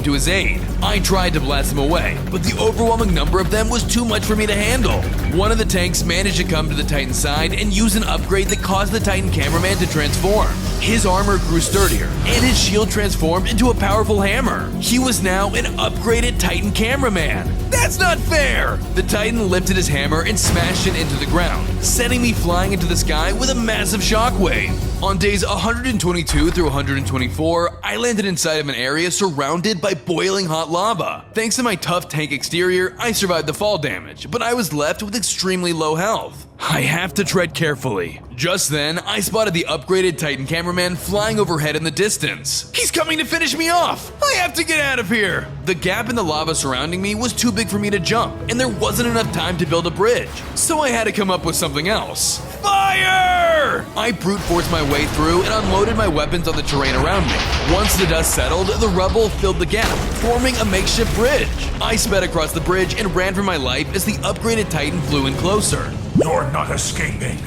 to his aid. I tried to blast them away, but the overwhelming number of them was too much for me to handle. One of the tanks managed to come to the Titan's side and use an upgrade that caused the Titan cameraman to transform. His armor grew sturdier, and his shield transformed into a powerful hammer. He was now an upgraded Titan cameraman. That's not fair! The Titan lifted his hammer and smashed it into the ground, sending me flying into the sky with a massive shockwave. On days 122 through 124, I landed inside of an area surrounded by boiling hot lava. Thanks to my tough tank exterior, I survived the fall damage, but I was left with extremely low health. I have to tread carefully. Just then, I spotted the upgraded Titan cameraman flying overhead in the distance. He's coming to finish me off! I have to get out of here! The gap in the lava surrounding me was too big for me to jump, and there wasn't enough time to build a bridge, so I had to come up with something else. Fire! I brute forced my way through and unloaded my weapons on the terrain around me. Once the dust settled, the rubble filled the gap, forming a makeshift bridge. I sped across the bridge and ran for my life as the upgraded Titan flew in closer. You're not escaping.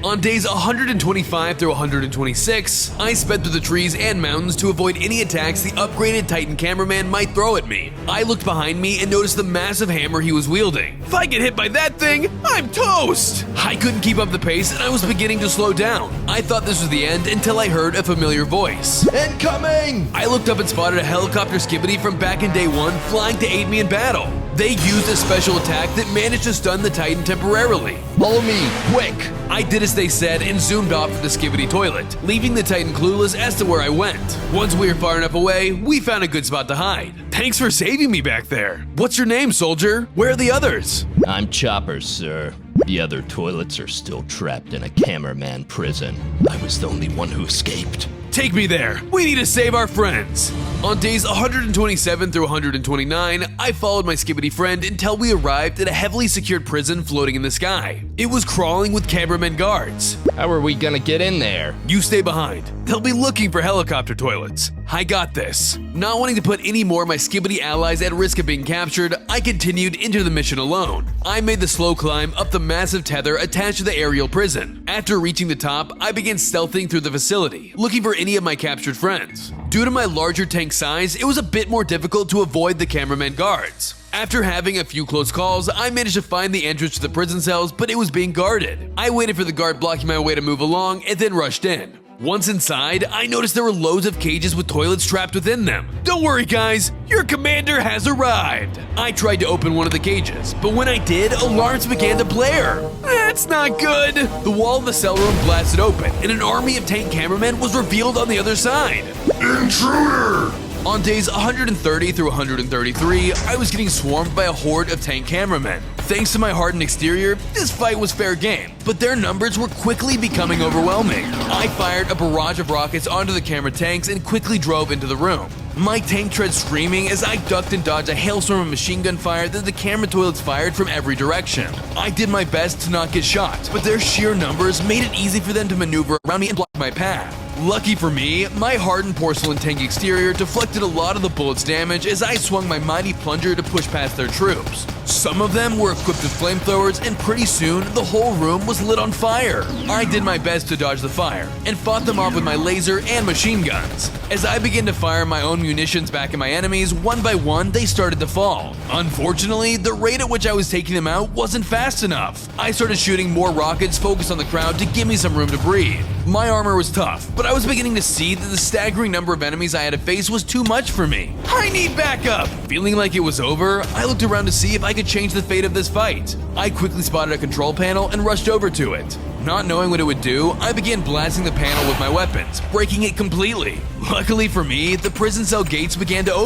On days 125 through 126, I sped through the trees and mountains to avoid any attacks the upgraded Titan cameraman might throw at me. I looked behind me and noticed the massive hammer he was wielding. If I get hit by that thing, I'm toast! I couldn't keep up the pace and I was beginning to slow down. I thought this was the end until I heard a familiar voice. Incoming! I looked up and spotted a helicopter Skibidi from back in day 1 flying to aid me in battle. They used a special attack that managed to stun the Titan temporarily. Follow me, quick! I did as they said and zoomed off to the Skibidi toilet, leaving the Titan clueless as to where I went. Once we were far enough away, we found a good spot to hide. Thanks for saving me back there. What's your name, soldier? Where are the others? I'm Chopper, sir. The other toilets are still trapped in a cameraman prison. I was the only one who escaped. Take me there. We need to save our friends. On days 127 through 129, I followed my Skibidi friend until we arrived at a heavily secured prison floating in the sky. It was crawling with cameraman guards. How are we gonna get in there? You stay behind. They'll be looking for helicopter toilets. I got this. Not wanting to put any more of my Skibidi allies at risk of being captured, I continued into the mission alone. I made the slow climb up the massive tether attached to the aerial prison. After reaching the top, I began stealthing through the facility, looking for any of my captured friends. Due to my larger tank size, it was a bit more difficult to avoid the cameraman guards. After having a few close calls, I managed to find the entrance to the prison cells, but it was being guarded. I waited for the guard blocking my way to move along and then rushed in. Once inside, I noticed there were loads of cages with toilets trapped within them. Don't worry guys, your commander has arrived. I tried to open one of the cages, but when I did, alarms began to blare. That's not good. The wall of the cell room blasted open, and an army of tank cameramen was revealed on the other side. Intruder! On days 130 through 133, I was getting swarmed by a horde of tank cameramen. Thanks to my hardened exterior, this fight was fair game, but their numbers were quickly becoming overwhelming. I fired a barrage of rockets onto the camera tanks and quickly drove into the room. My tank tread screaming as I ducked and dodged a hailstorm of machine gun fire that the camera toilets fired from every direction. I did my best to not get shot, but their sheer numbers made it easy for them to maneuver around me and block my path. Lucky for me, my hardened porcelain tank exterior deflected a lot of the bullets' damage as I swung my mighty plunger to push past their troops. Some of them were equipped with flamethrowers, and pretty soon, the whole room was lit on fire. I did my best to dodge the fire, and fought them off with my laser and machine guns. As I began to fire my own munitions back at my enemies, one by one, they started to fall. Unfortunately, the rate at which I was taking them out wasn't fast enough. I started shooting more rockets focused on the crowd to give me some room to breathe. My armor was tough, but I was beginning to see that the staggering number of enemies I had to face was too much for me. I need backup! Feeling like it was over, I looked around to see if I could change the fate of this fight. I quickly spotted a control panel and rushed over to it. Not knowing what it would do, I began blasting the panel with my weapons, breaking it completely. Luckily for me, the prison cell gates began to open.